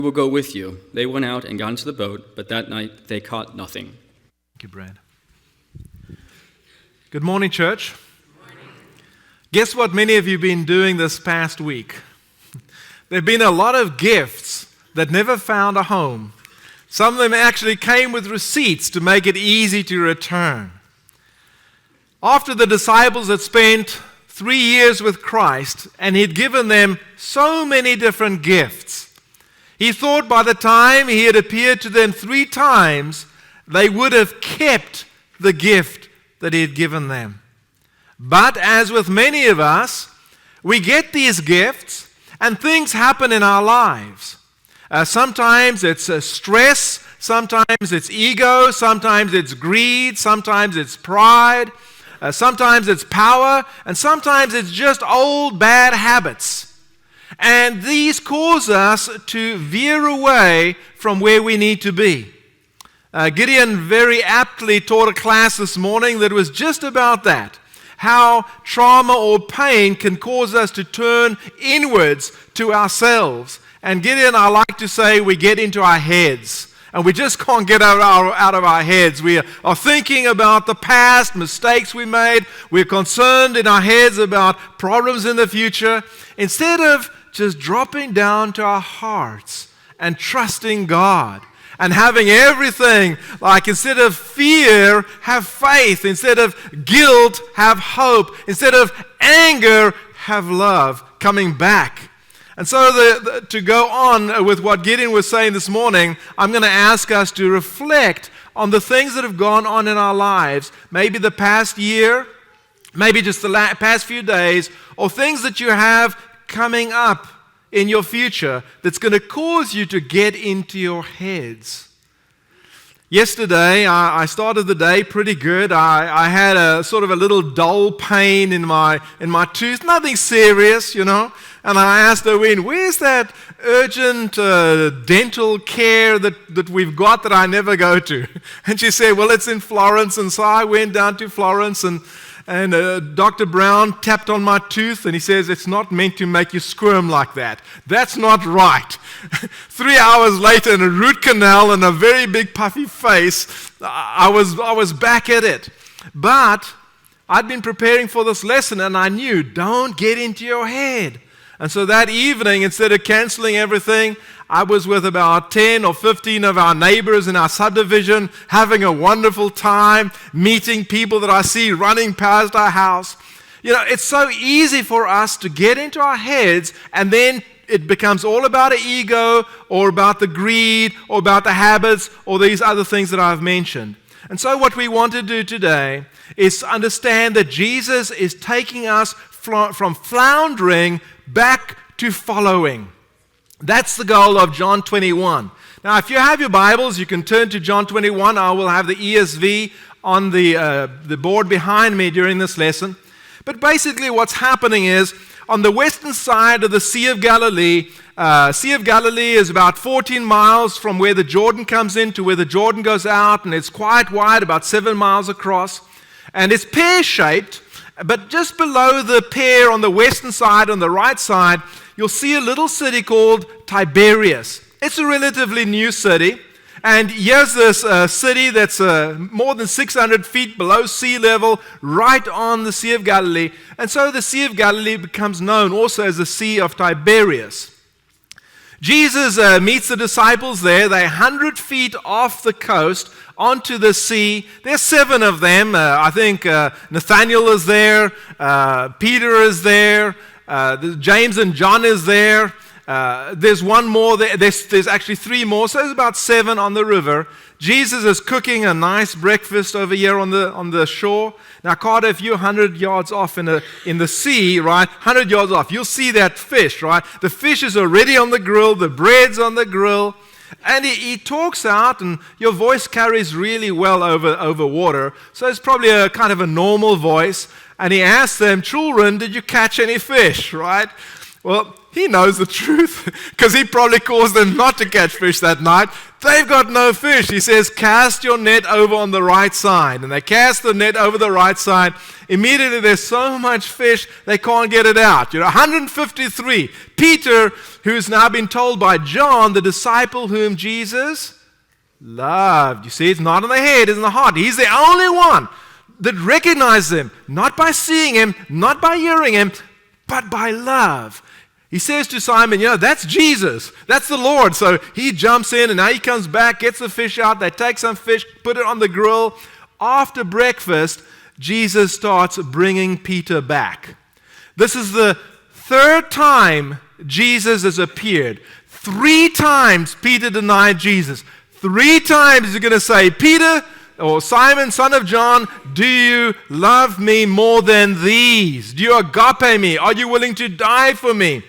"We will go with you." They went out and got into the boat, but that night they caught nothing. Thank you, Brad. Good morning, church. Good morning. Guess what many of you have been doing this past week? There have been a lot of gifts that never found a home. Some of them actually came with receipts to make it easy to return. After the disciples had spent 3 years with Christ and he'd given them so many different gifts, he thought by the time he had appeared to them 3 times, they would have kept the gift that he had given them. But as with many of us, we get these gifts and things happen in our lives. Sometimes it's stress, sometimes it's ego, sometimes it's greed, sometimes it's pride, sometimes it's power, and sometimes it's just old bad habits. And these cause us to veer away from where we need to be. Gideon very aptly taught a class this morning that was just about that. How trauma or pain can cause us to turn inwards to ourselves. And Gideon, I like to say, we get into our heads. And we just can't get out of our heads. We are thinking about the past, mistakes we made. We're concerned in our heads about problems in the future. Instead of just dropping down to our hearts and trusting God. And having everything, like instead of fear, have faith. Instead of guilt, have hope. Instead of anger, have love coming back. And so to go on with what Gideon was saying this morning, I'm going to ask us to reflect on the things that have gone on in our lives. Maybe the past year, maybe just the past few days, or things that you have coming up in your future that's going to cause you to get into your heads. Yesterday, I started the day pretty good. I had a sort of a little dull pain in my tooth, nothing serious, you know. And I asked Owen, "Where's that urgent dental care that we've got that I never go to?" And she said, "Well, it's in Florence." And so I went down to Florence and Dr. Brown tapped on my tooth and he says, "It's not meant to make you squirm like that. That's not right." 3 hours later, in a root canal and a very big puffy face, I was back at it. But I'd been preparing for this lesson and I knew, don't get into your head. And so that evening, instead of canceling everything, I was with about 10 or 15 of our neighbors in our subdivision, having a wonderful time, meeting people that I see running past our house. You know, it's so easy for us to get into our heads, and then it becomes all about the ego, or about the greed, or about the habits, or these other things that I've mentioned. And so what we want to do today is understand that Jesus is taking us from floundering back to following. That's the goal of John 21. Now, if you have your Bibles, you can turn to John 21. I will have the ESV on the board behind me during this lesson. But basically what's happening is, on the western side of the Sea of Galilee is about 14 miles from where the Jordan comes in to where the Jordan goes out, and it's quite wide, about 7 miles across. And it's pear-shaped, but just below the pear on the western side, on the right side, you'll see a little city called Tiberias. It's a relatively new city. And here's this city that's more than 600 feet below sea level, right on the Sea of Galilee. And so the Sea of Galilee becomes known also as the Sea of Tiberias. Jesus meets the disciples there. They're 100 feet off the coast onto the sea. There's 7 of them. I think Nathaniel is there. Peter is there. James and John is there. There's one more. There's actually 3 more. So there's about 7 on the river. Jesus is cooking a nice breakfast over here on the shore. Now, Carter, if you're 100 yards off in the sea, right, 100 yards off, you'll see that fish, right? The fish is already on the grill. The bread's on the grill. And he talks out, and your voice carries really well over water. So it's probably a kind of a normal voice. And he asks them, "Children, did you catch any fish?" Right? Well, he knows the truth because he probably caused them not to catch fish that night. They've got no fish. He says, cast your net over on the right side. And they cast the net over the right side. Immediately there's so much fish they can't get it out. 153. Peter, who's now been told by John, the disciple whom Jesus loved. You see, it's not in the head, it's in the heart. He's the only one that recognizes him, not by seeing him, not by hearing him, but by love. He says to Simon, that's Jesus. That's the Lord. So he jumps in and now he comes back, gets the fish out. They take some fish, put it on the grill. After breakfast, Jesus starts bringing Peter back. This is the third time Jesus has appeared. 3 times Peter denied Jesus. 3 times he's going to say, Peter, or Simon, son of John, do you love me more than these? Do you agape me? Are you willing to die for me?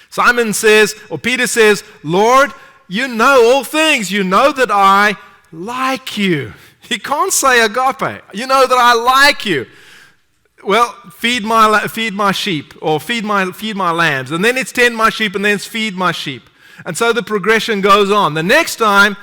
Simon says, or Peter says, Lord, you know all things. You know that I like you. He can't say agape. You know that I like you. Well, feed my sheep, or feed my lambs. And then it's tend my sheep, and then it's feed my sheep. And so the progression goes on. The next time,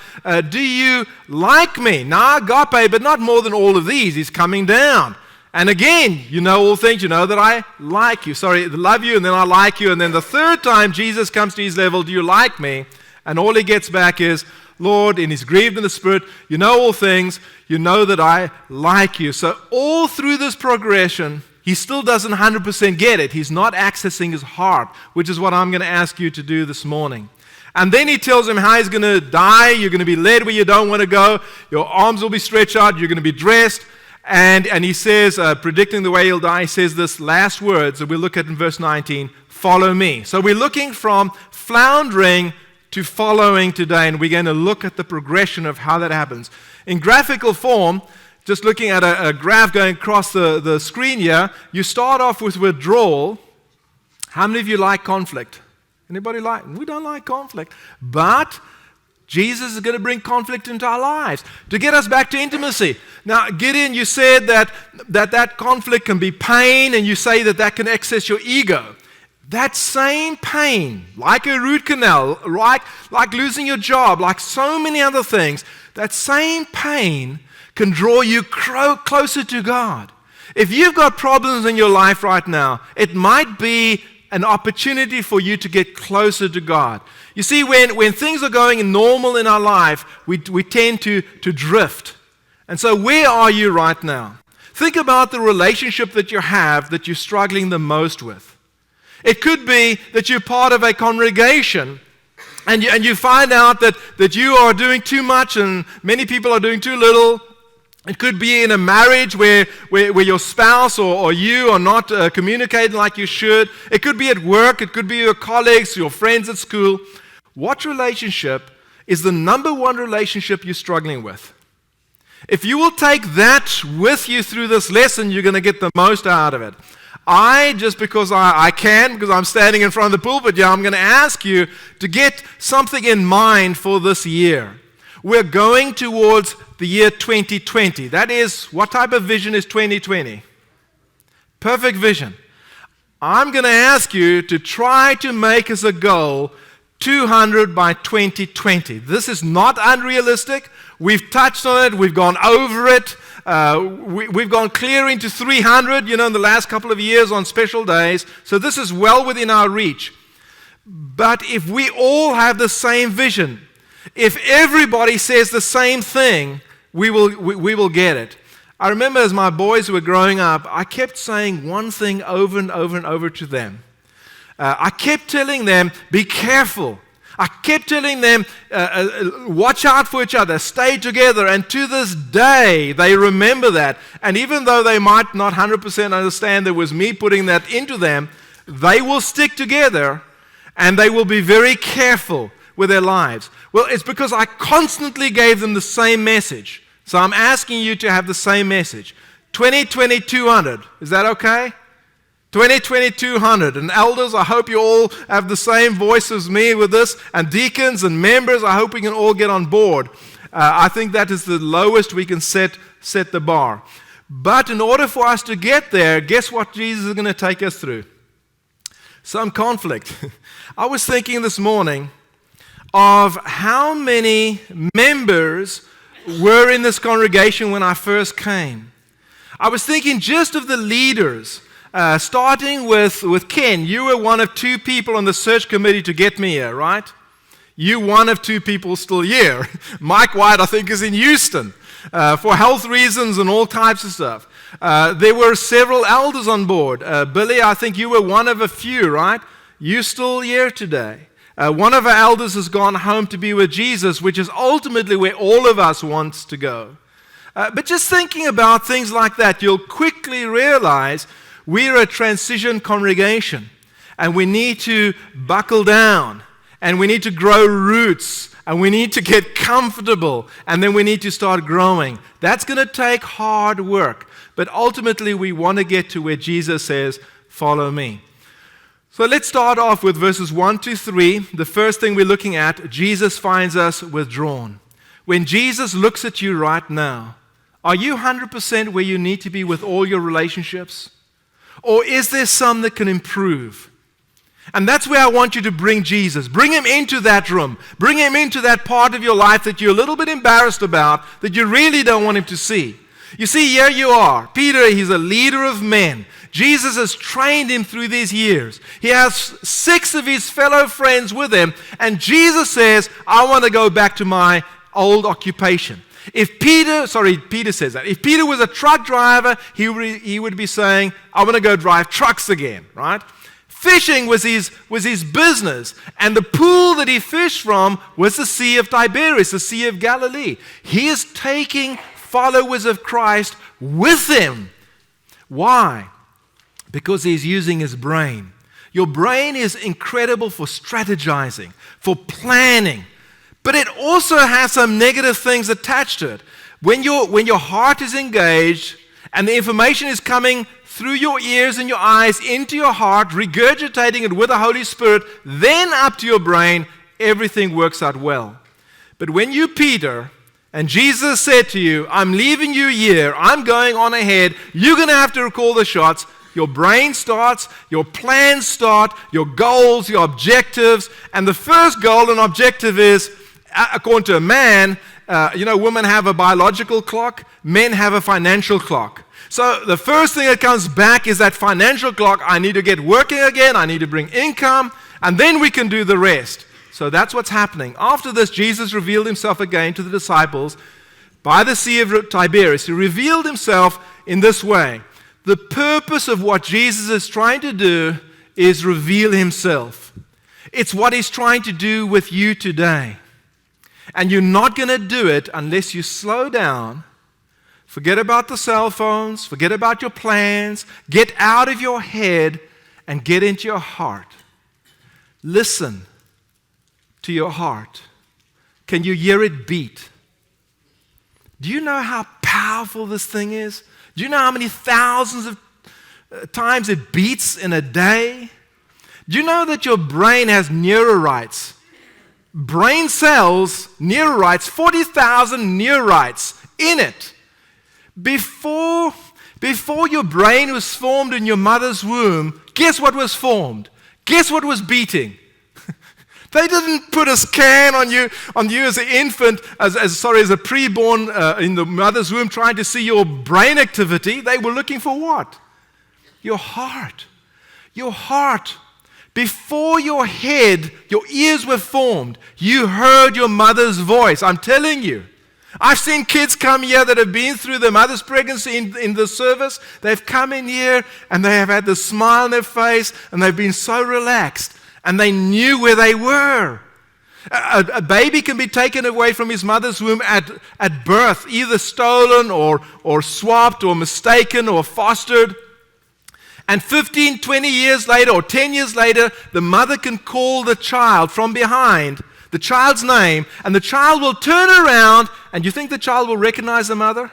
do you like me? Now agape, but not more than all of these. He's coming down. And again, you know all things, you know that I like you. Love you, and then I like you. And then the third time Jesus comes to his level, do you like me? And all he gets back is, Lord, and he's grieved in the spirit, you know all things, you know that I like you. So all through this progression, he still doesn't 100% get it. He's not accessing his heart, which is what I'm going to ask you to do this morning. And then he tells him how he's going to die. You're going to be led where you don't want to go. Your arms will be stretched out. You're going to be dressed. And he says, predicting the way he'll die, he says this last words that we'll look at in verse 19, follow me. So we're looking from floundering to following today, and we're going to look at the progression of how that happens. In graphical form, just looking at a graph going across the screen here, you start off with withdrawal. How many of you like conflict? Anybody like? We don't like conflict. But Jesus is going to bring conflict into our lives to get us back to intimacy. Now, Gideon, you said that conflict can be pain, and you say that can access your ego. That same pain, like a root canal, like losing your job, like so many other things, that same pain can draw you closer to God. If you've got problems in your life right now, it might be an opportunity for you to get closer to God. You see, when things are going normal in our life, we tend to drift. And so where are you right now? Think about the relationship that you have that you're struggling the most with. It could be that you're part of a congregation and you find out that you are doing too much and many people are doing too little. It could be in a marriage where your spouse or you are not communicating like you should. It could be at work. It could be your colleagues, your friends at school. What relationship is the number one relationship you're struggling with? If you will take that with you through this lesson, you're going to get the most out of it. Just because I can, because I'm standing in front of the pulpit, I'm going to ask you to get something in mind for this year. We're going towards the year 2020. That is, what type of vision is 2020? Perfect vision. I'm going to ask you to try to make as a goal 200 by 2020. This is not unrealistic. We've touched on it. We've gone over it. We've gone clear into 300, in the last couple of years on special days. So this is well within our reach. But if we all have the same vision, if everybody says the same thing, we will get it. I remember as my boys were growing up, I kept saying one thing over and over and over to them. I kept telling them, be careful. I kept telling them, watch out for each other, stay together. And to this day, they remember that. And even though they might not 100% understand it was me putting that into them, they will stick together and they will be very careful with their lives. Well, it's because I constantly gave them the same message. So I'm asking you to have the same message. 2020, 200. Is that okay? 2020, 200. And elders, I hope you all have the same voice as me with this. And deacons and members, I hope we can all get on board. I think that is the lowest we can set the bar. But in order for us to get there, guess what Jesus is going to take us through? some conflict. I was thinking this morning of how many members were in this congregation when I first came. I was thinking just of the leaders, starting with Ken. You were one of 2 people on the search committee to get me here, right? You one of 2 people still here. Mike White, I think, is in Houston for health reasons and all types of stuff. There were several elders on board. Billy, I think you were one of a few, right? You still here today. One of our elders has gone home to be with Jesus, which is ultimately where all of us want to go. But just thinking about things like that, you'll quickly realize we're a transition congregation, and we need to buckle down, and we need to grow roots, and we need to get comfortable, and then we need to start growing. That's going to take hard work, but ultimately we want to get to where Jesus says, follow me. So let's start off with verses 1 to 3. The first thing we're looking at, Jesus finds us withdrawn. When Jesus looks at you right now, are you 100% where you need to be with all your relationships? Or is there some that can improve? And that's where I want you to bring Jesus. Bring him into that room. Bring him into that part of your life that you're a little bit embarrassed about, that you really don't want him to see. You see, here you are. Peter, he's a leader of men. Jesus has trained him through these years. He has 6 of his fellow friends with him, and Jesus says, I want to go back to my old occupation. Peter says that. If Peter was a truck driver, he would be saying, I want to go drive trucks again, right? Fishing was his business, and the pool that he fished from was the Sea of Tiberias, the Sea of Galilee. He is taking followers of Christ with him. Why? Because he's using his brain. Your brain is incredible for strategizing, for planning, but it also has some negative things attached to it. When your heart is engaged and the information is coming through your ears and your eyes into your heart, regurgitating it with the Holy Spirit, then up to your brain, everything works out well. But when you, Peter, and Jesus said to you, I'm leaving you here, I'm going on ahead, you're going to have to recall the shots. Your brain starts, your plans start, your goals, your objectives. And the first goal and objective is, according to a man, women have a biological clock, men have a financial clock. So the first thing that comes back is that financial clock. I need to get working again, I need to bring income, and then we can do the rest. So that's what's happening. After this, Jesus revealed himself again to the disciples by the Sea of Tiberias. He revealed himself in this way. The purpose of what Jesus is trying to do is reveal himself. It's what he's trying to do with you today. And you're not going to do it unless you slow down, forget about the cell phones, forget about your plans, get out of your head and get into your heart. Listen to your heart. Can you hear it beat? Do you know how powerful this thing is? Do you know how many thousands of times it beats in a day? Do you know that your brain has neurites? Brain cells, neurites, 40,000 neurites in it. Before your brain was formed in your mother's womb, guess what was formed? Guess what was beating? They didn't put a scan on you as an infant, as a preborn in the mother's womb trying to see your brain activity. They were looking for what? Your heart. Your heart. Before your head, your ears were formed. You heard your mother's voice. I'm telling you. I've seen kids come here that have been through their mother's pregnancy in the service. They've come in here and they have had the smile on their face and they've been so relaxed. And they knew where they were. A baby can be taken away from his mother's womb at birth, either stolen or swapped or mistaken or fostered. And 15, 20 years later or 10 years later, the mother can call the child from behind, the child's name, and the child will turn around, and you think the child will recognize the mother?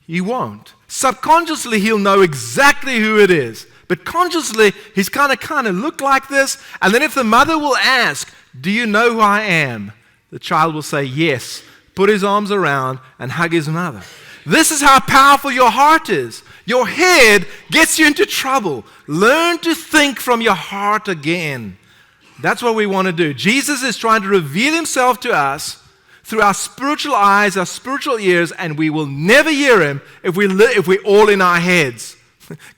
He won't. Subconsciously, he'll know exactly who it is. But consciously, he's kind of look like this. And then if the mother will ask, do you know who I am? The child will say yes, put his arms around and hug his mother. This is how powerful your heart is. Your head gets you into trouble. Learn to think from your heart again. That's what we want to do. Jesus is trying to reveal himself to us through our spiritual eyes, our spiritual ears, and we will never hear him if we're all in our heads.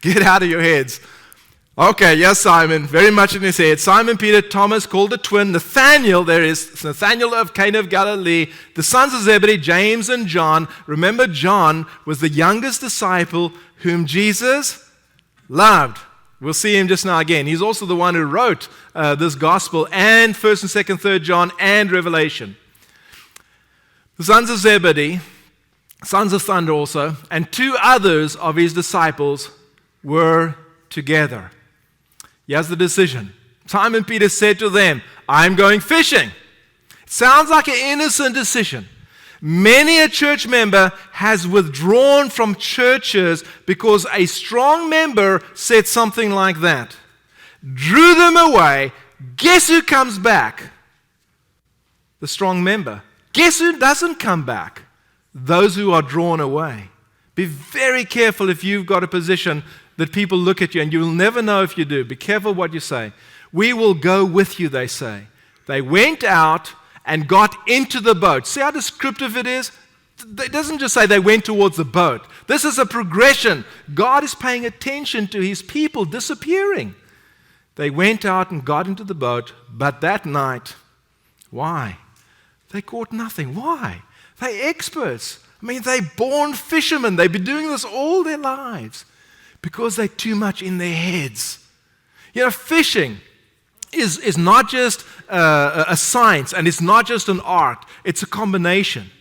Get out of your heads. Okay, yes, Simon, very much in his head. Simon Peter, Thomas, called the twin, Nathanael, there is Nathanael of Cana of Galilee, the sons of Zebedee, James and John. Remember, John was the youngest disciple whom Jesus loved. We'll see him just now again. He's also the one who wrote this gospel and 1st and 2nd, 3rd John and Revelation. The sons of Zebedee, sons of thunder also, and 2 others of his disciples were together. Here's the decision. Simon Peter said to them, I'm going fishing. It sounds like an innocent decision. Many a church member has withdrawn from churches because a strong member said something like that. Drew them away. Guess who comes back? The strong member. Guess who doesn't come back? Those who are drawn away. Be very careful if you've got a position that people look at you, and you'll never know if you do. Be careful what you say. We will go with you, they say. They went out and got into the boat. See how descriptive it is? It doesn't just say they went towards the boat. This is a progression. God is paying attention to his people disappearing. They went out and got into the boat, but that night, why? They caught nothing. Why? They're experts. I mean, they're born fishermen. They've been doing this all their lives. Because they're too much in their heads. You know, fishing is not just a science, and it's not just an art. It's a combination.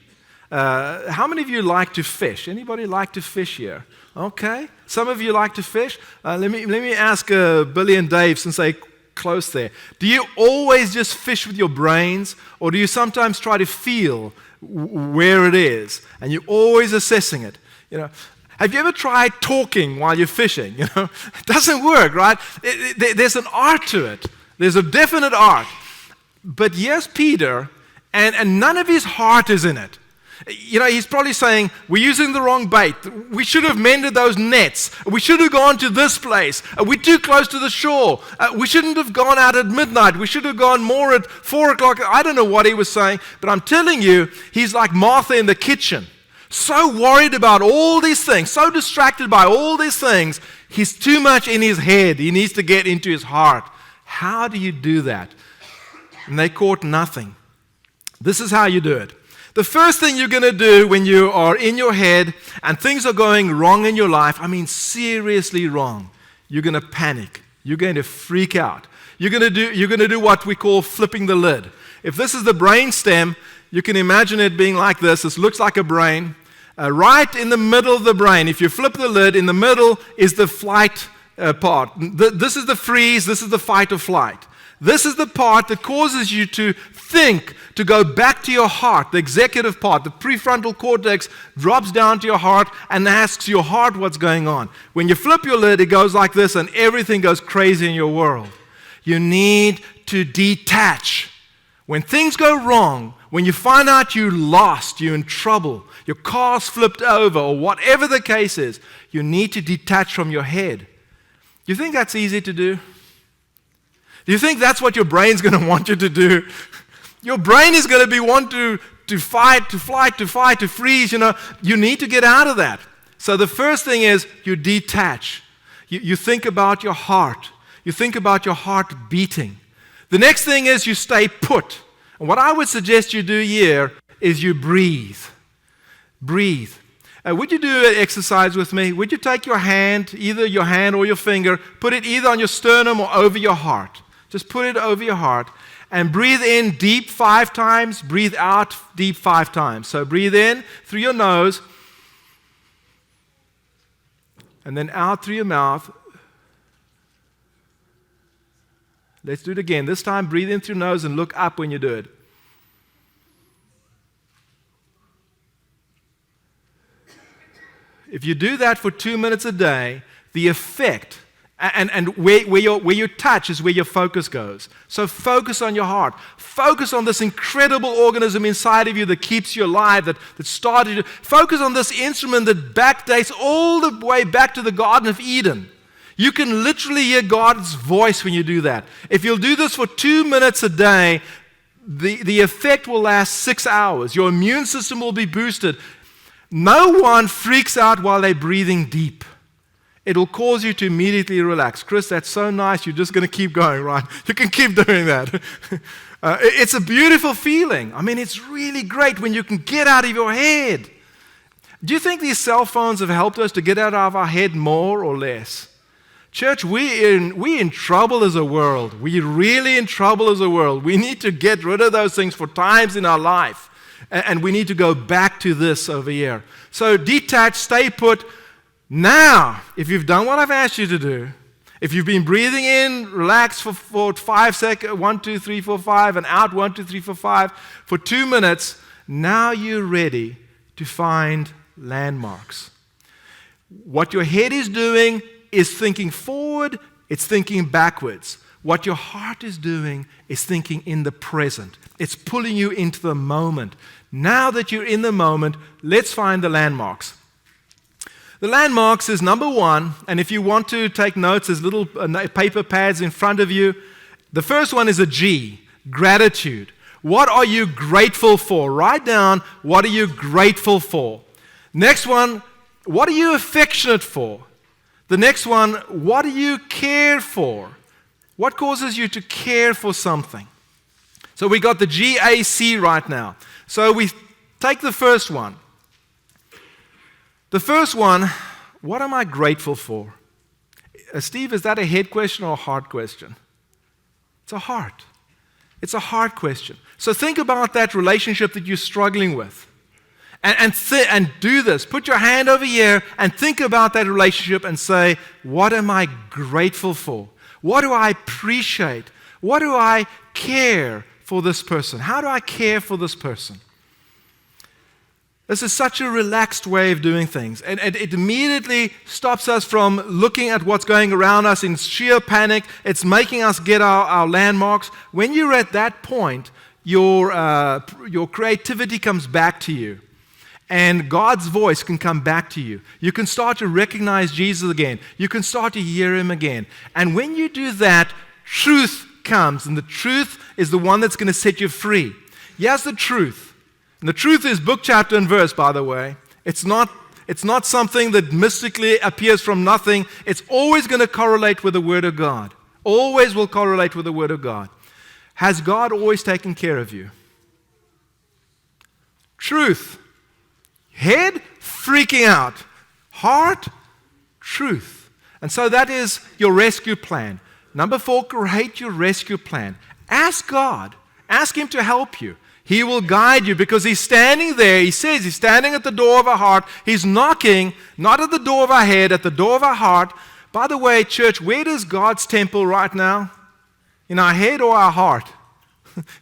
How many of you like to fish? Anybody like to fish here? Okay. Some of you like to fish. Let me ask Billy and Dave, since they're close there. Do you always just fish with your brains, or do you sometimes try to feel where it is, and you're always assessing it? You know. Have you ever tried talking while you're fishing? You know, it doesn't work, right? There's an art to it. There's a definite art. But yes, Peter, and none of his heart is in it. You know, he's probably saying, we're using the wrong bait. We should have mended those nets. We should have gone to this place. We're too close to the shore. We shouldn't have gone out at midnight. We should have gone more at 4 o'clock. I don't know what he was saying, but I'm telling you, he's like Martha in the kitchen. So worried about all these things, so distracted by all these things, he's too much in his head. He needs to get into his heart. How do you do that? And they caught nothing. This is how you do it. The first thing you're going to do when you are in your head and things are going wrong in your life, I mean seriously wrong, you're going to panic. You're going to freak out. You're going to do what we call flipping the lid. If this is the brain stem, you can imagine it being like this. This looks like a brain. Right in the middle of the brain, if you flip the lid, in the middle is the flight part. This is the freeze, this is the fight or flight. This is the part that causes you to think, to go back to your heart. The executive part, the prefrontal cortex, drops down to your heart and asks your heart what's going on. When you flip your lid, it goes like this and everything goes crazy in your world. You need to detach. When things go wrong, when you find out you lost, you're in trouble, your car's flipped over, or whatever the case is, you need to detach from your head. Do you think that's easy to do? Do you think that's what your brain's going to want you to do? Your brain is going to be want to fight, to flight, to fight, to freeze. You know, you need to get out of that. So the first thing is you detach. You think about your heart. You think about your heart beating. The next thing is you stay put. And what I would suggest you do here is you breathe. Breathe. Would you do an exercise with me? Would you take your hand, either your hand or your finger, put it either on your sternum or over your heart. Just put it over your heart and breathe in deep 5 times, breathe out deep 5 times. So breathe in through your nose and then out through your mouth. Let's do it again. This time breathe in through your nose and look up when you do it. If you do that for 2 minutes a day, the effect And where your touch is where your focus goes. So focus on your heart. Focus on this incredible organism inside of you that keeps you alive, that started you. Focus on this instrument that backdates all the way back to the Garden of Eden. You can literally hear God's voice when you do that. If you'll do this for 2 minutes a day, the effect will last 6 hours. Your immune system will be boosted. No one freaks out while they're breathing deep. It'll cause you to immediately relax. Chris, that's so nice. You're just going to keep going, right? You can keep doing that. It's a beautiful feeling. I mean, it's really great when you can get out of your head. Do you think these cell phones have helped us to get out of our head more or less? Church, we're in trouble as a world. We're really in trouble as a world. We need to get rid of those things for times in our life. And we need to go back to this over here. So detach, stay put. Now, if you've done what I've asked you to do, if you've been breathing in, relax for 5 seconds, 1, 2, 3, 4, 5, and out 1, 2, 3, 4, 5, for 2 minutes, now you're ready to find landmarks. What your head is doing is thinking forward, it's thinking backwards. What your heart is doing is thinking in the present. It's pulling you into the moment. Now that you're in the moment, let's find the landmarks. The landmarks is number 1, and if you want to take notes, there's little paper pads in front of you. The first one is a G, gratitude. What are you grateful for? Write down, what are you grateful for? Next one, what are you affectionate for? The next one, what do you care for? What causes you to care for something? So we got the GAC right now. So we take the first one. The first one, what am I grateful for? Steve, is that a head question or a heart question? It's a heart. It's a heart question. So think about that relationship that you're struggling with. And do this. Put your hand over here and think about that relationship and say, what am I grateful for? What do I appreciate? What do I care for this person? How do I care for this person? This is such a relaxed way of doing things. And it immediately stops us from looking at what's going around us in sheer panic. It's making us get our landmarks. When you're at that point, your creativity comes back to you. And God's voice can come back to you. You can start to recognize Jesus again. You can start to hear Him again. And when you do that, truth comes. And the truth is the one that's going to set you free. Here's the truth. And the truth is book, chapter, and verse, by the way. It's not something that mystically appears from nothing. It's always going to correlate with the Word of God. Always will correlate with the Word of God. Has God always taken care of you? Truth. Head, freaking out. Heart, truth. And so that is your rescue plan. Number 4, create your rescue plan. Ask God. Ask Him to help you. He will guide you because He's standing there. He says He's standing at the door of our heart. He's knocking, not at the door of our head, at the door of our heart. By the way, church, where is God's temple right now? In our head or our heart?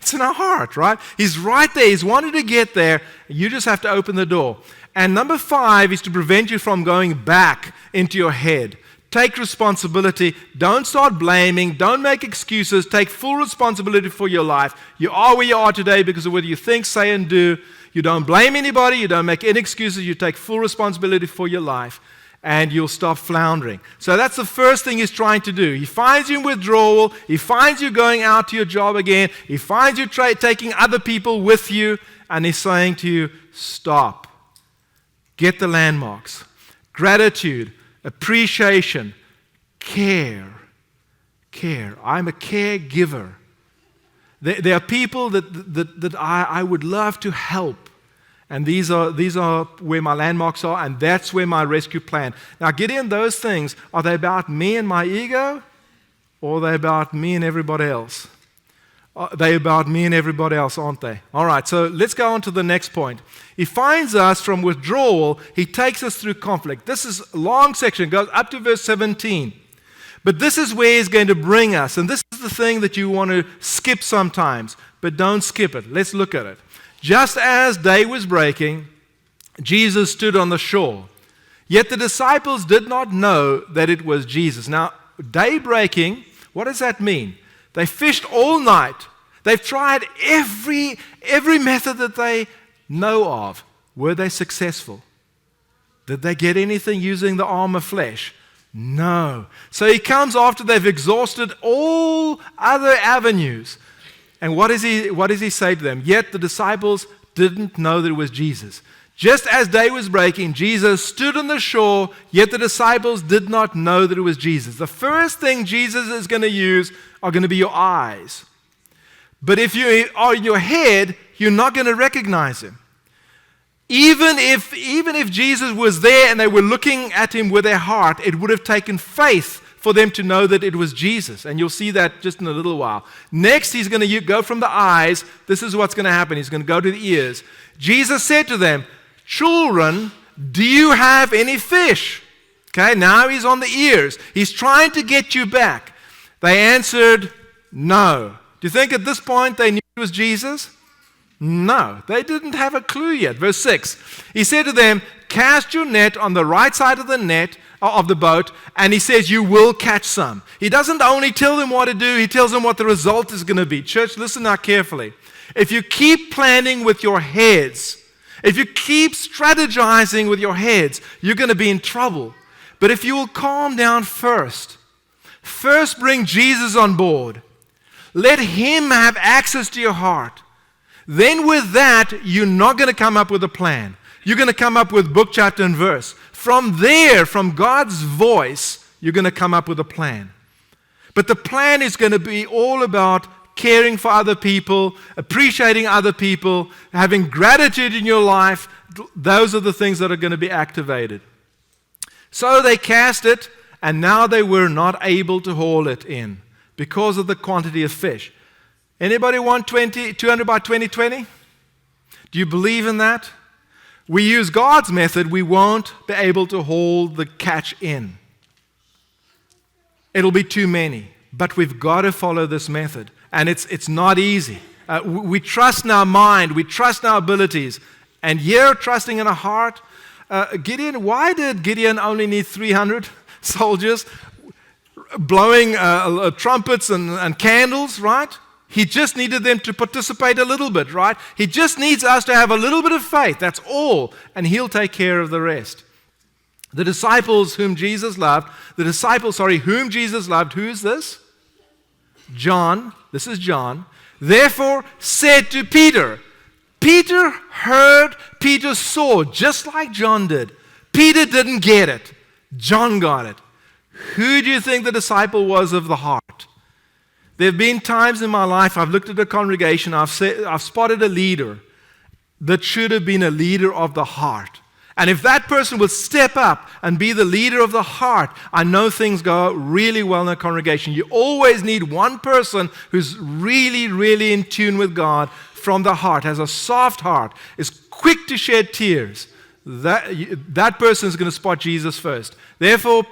It's in our heart, right? He's right there. He's wanted to get there. You just have to open the door. And number 5 is to prevent you from going back into your head. Take responsibility. Don't start blaming. Don't make excuses. Take full responsibility for your life. You are where you are today because of what you think, say, and do. You don't blame anybody. You don't make any excuses. You take full responsibility for your life. And you'll stop floundering. So that's the first thing He's trying to do. He finds you in withdrawal. He finds you going out to your job again. He finds you taking other people with you. And He's saying to you, stop. Get the landmarks. Gratitude, appreciation, care. Care. I'm a caregiver. There are people that I would love to help. And these are where my landmarks are, and that's where my rescue plan. Now, Gideon, those things, are they about me and my ego, or are they about me and everybody else? They're about me and everybody else, aren't they? All right, so let's go on to the next point. He finds us from withdrawal. He takes us through conflict. This is a long section. It goes up to verse 17. But this is where He's going to bring us, and this is the thing that you want to skip sometimes, but don't skip it. Let's look at it. Just as day was breaking, Jesus stood on the shore. Yet the disciples did not know that it was Jesus. Now, day breaking, what does that mean? They fished all night. They've tried every method that they know of. Were they successful? Did they get anything using the arm of flesh? No. So he comes after they've exhausted all other avenues. And what does he say to them? Yet the disciples didn't know that it was Jesus. Just as day was breaking, Jesus stood on the shore, yet the disciples did not know that it was Jesus. The first thing Jesus is going to use are going to be your eyes. But if you are in your head, you're not going to recognize him. Even if Jesus was there and they were looking at him with their heart, it would have taken faith for them to know that it was Jesus. And you'll see that just in a little while. Next, he's going to go from the eyes. This is what's going to happen. He's going to go to the ears. Jesus said to them, "Children, do you have any fish?" Okay, now he's on the ears. He's trying to get you back. They answered, "No." Do you think at this point they knew it was Jesus? No, they didn't have a clue yet. Verse 6, he said to them, "Cast your net on the right side of the net, of the boat," and he says, "You will catch some." He doesn't only tell them what to do, he tells them what the result is going to be. Church, listen now carefully. If you keep planning with your heads, if you keep strategizing with your heads, you're going to be in trouble. But if you will calm down first bring Jesus on board. Let him have access to your heart. Then with that, you're not going to come up with a plan. You're going to come up with book, chapter, and verse. From there, from God's voice, you're going to come up with a plan. But the plan is going to be all about caring for other people, appreciating other people, having gratitude in your life. Those are the things that are going to be activated. So they cast it, and now they were not able to haul it in because of the quantity of fish. Anybody want 200 by 2020? Do you believe in that? We use God's method, we won't be able to haul the catch in. It'll be too many. But we've got to follow this method. And it's not easy. We trust in our mind, we trust in our abilities. And here, trusting in our heart, Gideon, why did Gideon only need 300 soldiers blowing trumpets and candles, right? He just needed them to participate a little bit, right? He just needs us to have a little bit of faith. That's all. And he'll take care of the rest. The disciples whom Jesus loved, who is this? John. This is John. Therefore said to Peter. Peter heard, Peter saw, just like John did. Peter didn't get it. John got it. Who do you think the disciple was of the heart? There have been times in my life I've looked at a congregation, I've spotted a leader that should have been a leader of the heart. And if that person would step up and be the leader of the heart, I know things go really well in a congregation. You always need one person who's really, really in tune with God from the heart, has a soft heart, is quick to shed tears. That person is going to spot Jesus first. Therefore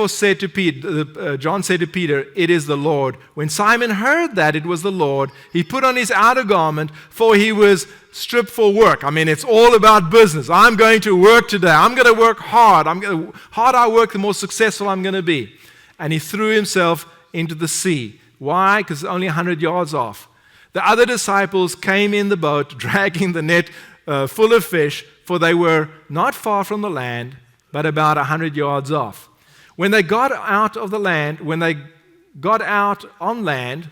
said to Peter, John said to Peter, "It is the Lord." When Simon heard that it was the Lord, he put on his outer garment, for he was stripped for work. I mean, it's all about business. I'm going to work today. I'm going to work hard. The harder I work, the more successful I'm going to be. And he threw himself into the sea. Why? Because it's only 100 yards off. The other disciples came in the boat, dragging the net full of fish, for they were not far from the land, but about 100 yards off. When they got out on land,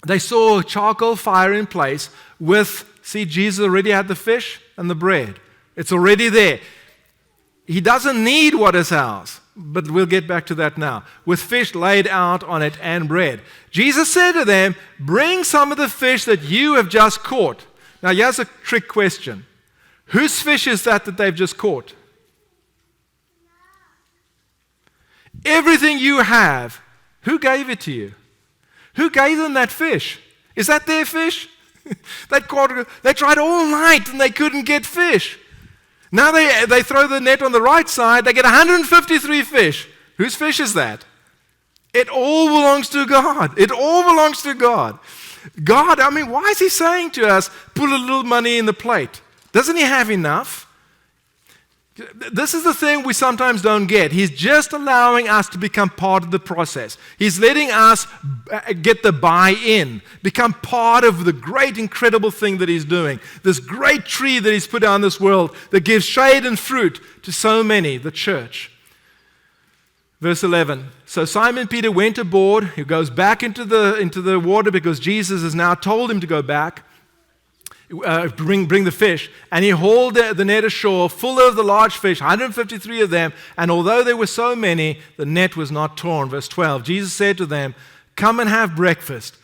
they saw a charcoal fire in place see, Jesus already had the fish and the bread. It's already there. He doesn't need what is ours, but we'll get back to that now. With fish laid out on it and bread. Jesus said to them, "Bring some of the fish that you have just caught." Now, here's a trick question. Whose fish is that they've just caught? Everything you have, who gave it to you? Who gave them that fish? Is that their fish? They tried all night and they couldn't get fish. Now they throw the net on the right side, they get 153 fish. Whose fish is that? It all belongs to God. It all belongs to God. God, I mean, why is he saying to us, put a little money in the plate? Doesn't he have enough? This is the thing we sometimes don't get. He's just allowing us to become part of the process. He's letting us get the buy-in, become part of the great, incredible thing that He's doing. This great tree that He's put out in this world that gives shade and fruit to so many, the church. Verse 11, so Simon Peter went aboard. He goes back into the water because Jesus has now told him to go back. Bring the fish, and he hauled the net ashore full of the large fish, 153 of them, and although there were so many, the net was not torn. Verse 12, Jesus said to them, come and have breakfast.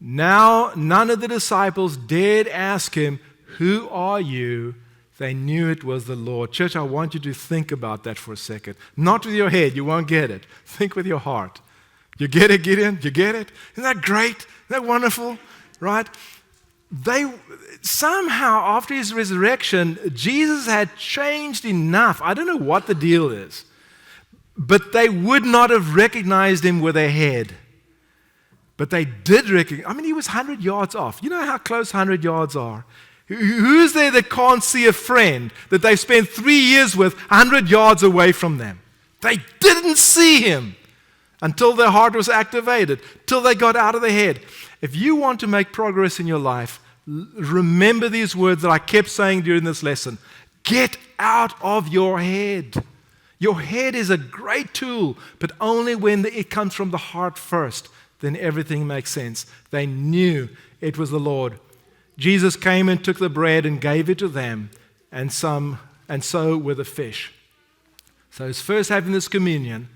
Now none of the disciples dared ask him, who are you? They knew it was the Lord. Church, I want you to think about that for a second. Not with your head, you won't get it. Think with your heart. You get it, Gideon? You get it? Isn't that great? Isn't that wonderful? Right? Somehow, after His resurrection, Jesus had changed enough. I don't know what the deal is, but they would not have recognized Him with their head. But they did recognize. I mean, He was 100 yards off. You know how close 100 yards are? Who's there that can't see a friend that they've spent 3 years with 100 yards away from them? They didn't see Him until their heart was activated, till they got out of their head. If you want to make progress in your life, remember these words that I kept saying during this lesson. Get out of your head. Your head is a great tool, but only when it comes from the heart first, then everything makes sense. They knew it was the Lord. Jesus came and took the bread and gave it to them, and so were the fish. So He's first having this communion.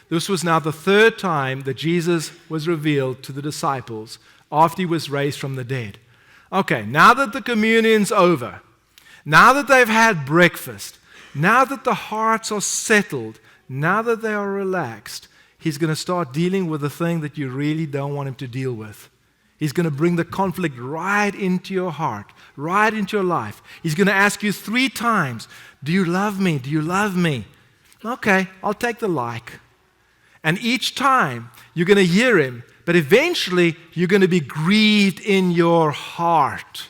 This was now the third time that Jesus was revealed to the disciples after He was raised from the dead. Okay, now that the communion's over, now that they've had breakfast, now that the hearts are settled, now that they are relaxed, He's going to start dealing with the thing that you really don't want Him to deal with. He's going to bring the conflict right into your heart, right into your life. He's going to ask you 3 times, do you love me? Do you love me? Okay, I'll take the like. And each time you're going to hear Him, but eventually you're going to be grieved in your heart.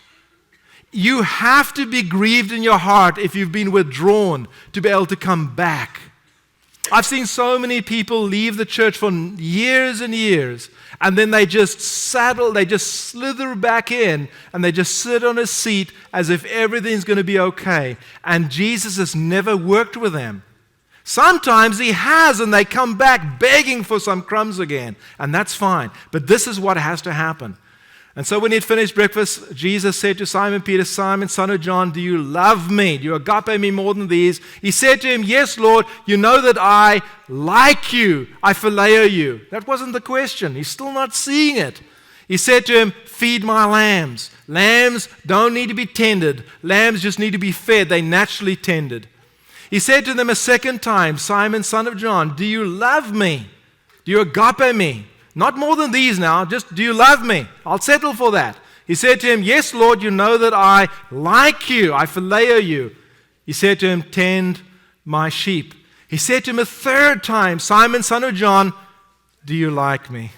You have to be grieved in your heart if you've been withdrawn to be able to come back. I've seen so many people leave the church for years and years, and then they just slither back in, and they just sit on a seat as if everything's going to be okay. And Jesus has never worked with them. Sometimes He has, and they come back begging for some crumbs again, and that's fine. But this is what has to happen. And so when He'd finished breakfast, Jesus said to Simon Peter, Simon, son of John, do you love me? Do you agape me more than these? He said to Him, yes, Lord, you know that I like you. I phileo you. That wasn't the question. He's still not seeing it. He said to him, feed my lambs. Lambs don't need to be tended. Lambs just need to be fed. They're naturally tended. He said to them a second time, Simon, son of John, do you love me? Do you agape me? Not more than these now, just do you love me? I'll settle for that. He said to him, yes, Lord, you know that I like you. I phileo you. He said to him, tend my sheep. He said to him a third time, Simon, son of John, do you like me?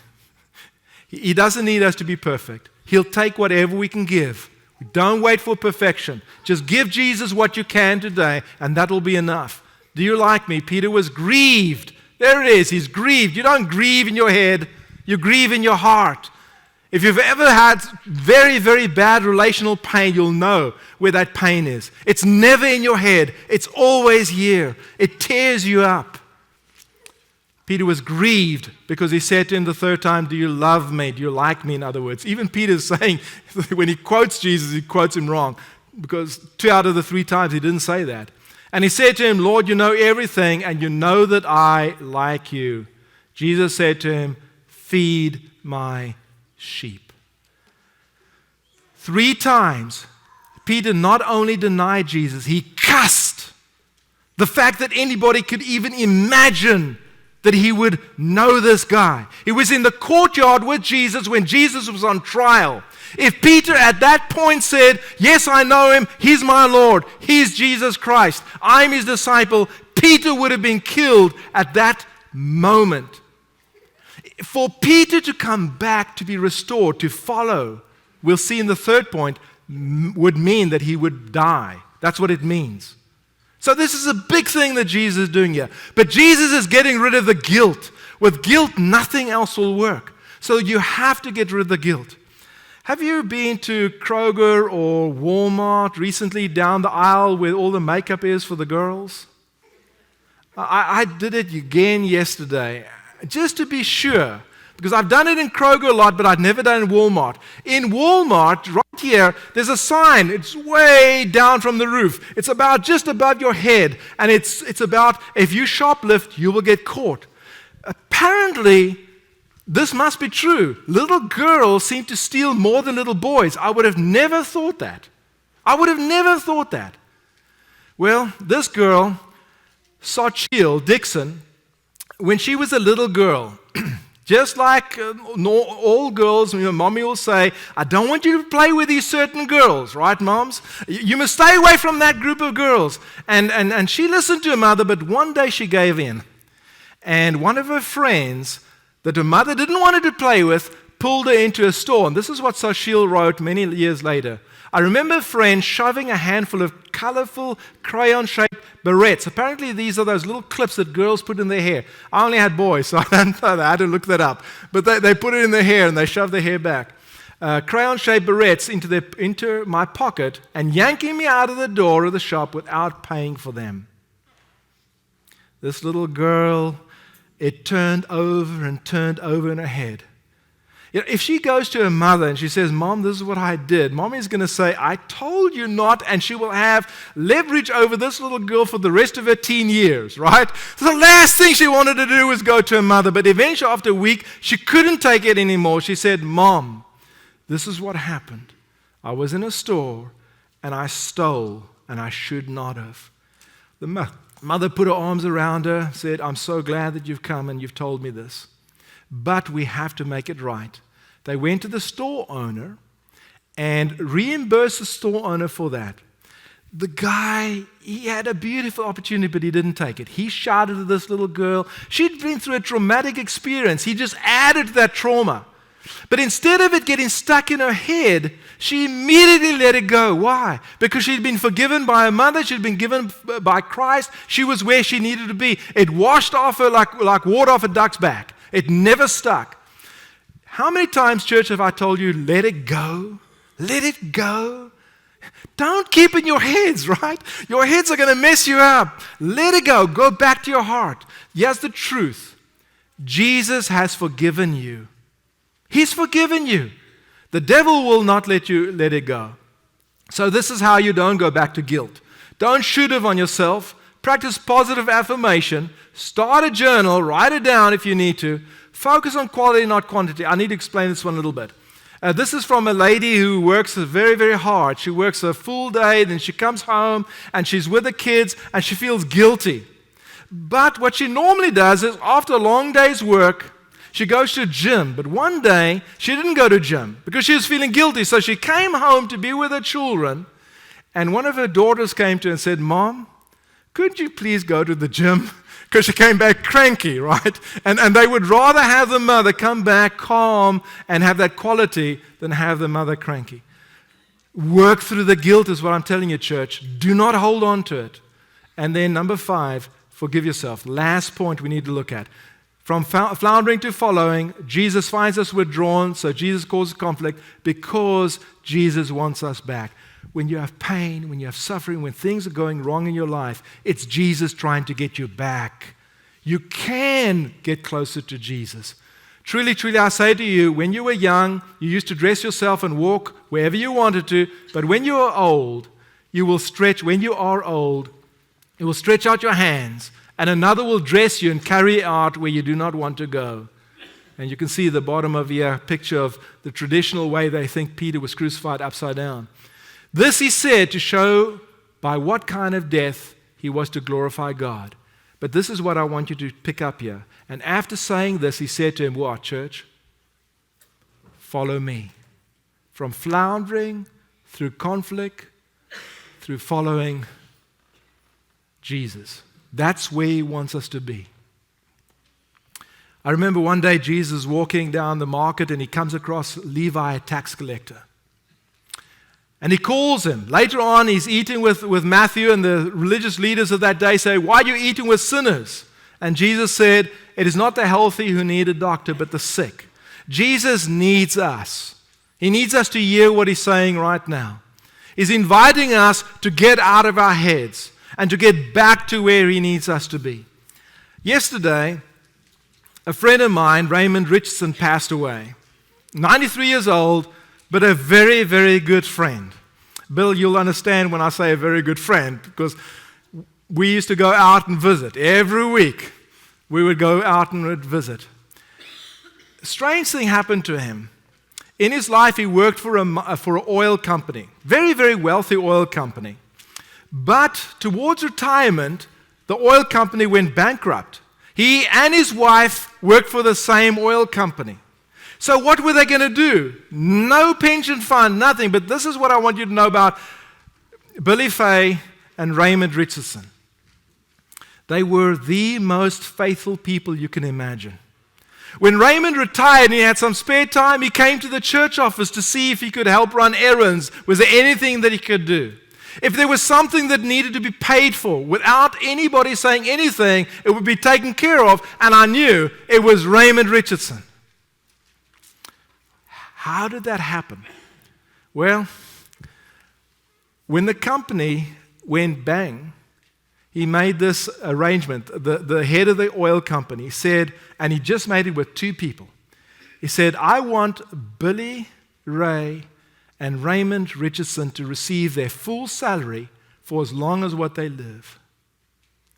He doesn't need us to be perfect. He'll take whatever we can give. Don't wait for perfection. Just give Jesus what you can today, and that'll be enough. Do you like me? Peter was grieved. There it is. He's grieved. You don't grieve in your head. You grieve in your heart. If you've ever had very, very bad relational pain, you'll know where that pain is. It's never in your head. It's always here. It tears you up. Peter was grieved because he said to him the third time, do you love me? Do you like me? In other words, even Peter's saying, when he quotes Jesus, he quotes him wrong because 2 out of the 3 times he didn't say that. And he said to him, Lord, you know everything, and you know that I like you. Jesus said to him, feed my sheep. 3 times, Peter not only denied Jesus, he cussed the fact that anybody could even imagine that he would know this guy. He was in the courtyard with Jesus when Jesus was on trial. If Peter at that point said, yes, I know him, he's my Lord, he's Jesus Christ, I'm his disciple, Peter would have been killed at that moment. For Peter to come back, to be restored, to follow, we'll see in the third point, would mean that he would die. That's what it means. So this is a big thing that Jesus is doing here. But Jesus is getting rid of the guilt. With guilt, nothing else will work. So you have to get rid of the guilt. Have you been to Kroger or Walmart recently down the aisle where all the makeup is for the girls? I did it again yesterday, just to be sure, because I've done it in Kroger a lot, but I've never done it in Walmart. In Walmart, right here, there's a sign. It's way down from the roof. It's about just above your head, and it's about if you shoplift, you will get caught. Apparently, this must be true. Little girls seem to steal more than little boys. I would have never thought that. Well, this girl, Sochil Dixon, when she was a little girl, just like all girls, mommy will say, I don't want you to play with these certain girls, right, moms? You must stay away from that group of girls. And she listened to her mother, but one day she gave in. And one of her friends that her mother didn't want her to play with pulled her into a store. And this is what Sochil wrote many years later. I remember a friend shoving a handful of colorful crayon-shaped barrettes. Apparently these are those little clips that girls put in their hair. I only had boys, so I don't know that. I had to look that up. But they put it in their hair and they shove their hair back. Crayon-shaped barrettes into my pocket and yanking me out of the door of the shop without paying for them. This little girl, it turned over and turned over in her head. If she goes to her mother and she says, Mom, this is what I did, Mommy's going to say, I told you not, and she will have leverage over this little girl for the rest of her teen years, right? So the last thing she wanted to do was go to her mother, but eventually after a week, she couldn't take it anymore. She said, Mom, this is what happened. I was in a store, and I stole, and I should not have. The mother put her arms around her, said, I'm so glad that you've come and you've told me this. But we have to make it right. They went to the store owner and reimbursed the store owner for that. The guy, he had a beautiful opportunity, but he didn't take it. He shouted at this little girl. She'd been through a traumatic experience. He just added to that trauma. But instead of it getting stuck in her head, she immediately let it go. Why? Because she'd been forgiven by her mother. She'd been given by Christ. She was where she needed to be. It washed off her like water off a duck's back. It never stuck. How many times, church, have I told you, let it go? Let it go. Don't keep in your heads, right? Your heads are going to mess you up. Let it go. Go back to your heart. Here's the truth. Jesus has forgiven you. He's forgiven you. The devil will not let you let it go. So this is how you don't go back to guilt. Don't shoot it on yourself. Practice positive affirmation. Start a journal. Write it down if you need to. Focus on quality, not quantity. I need to explain this one a little bit. This is from a lady who works very, very hard. She works a full day, then she comes home, and she's with the kids, and she feels guilty. But what she normally does is, after a long day's work, she goes to the gym. But one day, she didn't go to gym because she was feeling guilty. So she came home to be with her children, and one of her daughters came to her and said, Mom, could you please go to the gym? Because she came back cranky, right? And they would rather have the mother come back calm and have that quality than have the mother cranky. Work through the guilt is what I'm telling you, church. Do not hold on to it. And then number 5, forgive yourself. Last point we need to look at. From floundering to following, Jesus finds us withdrawn, so Jesus causes conflict because Jesus wants us back. When you have pain, when you have suffering, when things are going wrong in your life, it's Jesus trying to get you back. You can get closer to Jesus. Truly, truly, I say to you, when you were young, you used to dress yourself and walk wherever you wanted to, but when you are old, you will stretch out your hands, and another will dress you and carry you out where you do not want to go. And you can see the bottom of here, picture of the traditional way they think Peter was crucified upside down. This he said to show by what kind of death he was to glorify God. But this is what I want you to pick up here. And after saying this, he said to him, what, church? Follow me. From floundering, through conflict, through following Jesus. That's where he wants us to be. I remember one day Jesus walking down the market and he comes across Levi, a tax collector. And he calls him. Later on, he's eating with Matthew, and the religious leaders of that day say, "Why are you eating with sinners?" And Jesus said, "It is not the healthy who need a doctor, but the sick." Jesus needs us. He needs us to hear what he's saying right now. He's inviting us to get out of our heads and to get back to where he needs us to be. Yesterday, a friend of mine, Raymond Richardson, passed away. 93 years old, but a very, very good friend. Bill, you'll understand when I say a very good friend, because we used to go out and visit. Every week, we would go out and would visit. A strange thing happened to him. In his life, he worked for an oil company, very, very wealthy oil company. But towards retirement, the oil company went bankrupt. He and his wife worked for the same oil company. So what were they going to do? No pension fund, nothing. But this is what I want you to know about Billy Fay and Raymond Richardson. They were the most faithful people you can imagine. When Raymond retired and he had some spare time, he came to the church office to see if he could help run errands. Was there anything that he could do? If there was something that needed to be paid for, without anybody saying anything, it would be taken care of, and I knew it was Raymond Richardson. How did that happen? Well, when the company went bang, he made this arrangement. The head of the oil company said, and he just made it with two people. He said, "I want Billy Ray and Raymond Richardson to receive their full salary for as long as what they live."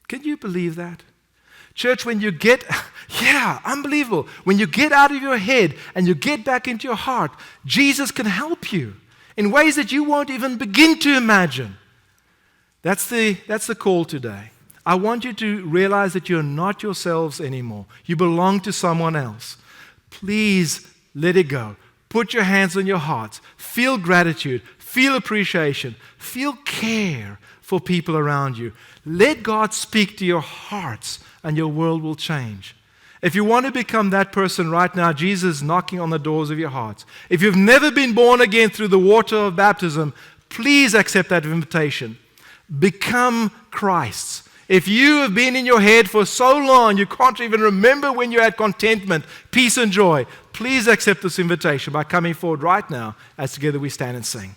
Can you believe that? Church, when you get, unbelievable. When you get out of your head and you get back into your heart, Jesus can help you in ways that you won't even begin to imagine. That's the call today. I want you to realize that you're not yourselves anymore. You belong to someone else. Please let it go. Put your hands on your hearts. Feel gratitude. Feel appreciation. Feel care for people around you. Let God speak to your hearts, and your world will change. If you want to become that person right now, Jesus is knocking on the doors of your hearts. If you've never been born again through the water of baptism, please accept that invitation. Become Christ's. If you have been in your head for so long you can't even remember when you had contentment, peace and joy, please accept this invitation by coming forward right now as together we stand and sing.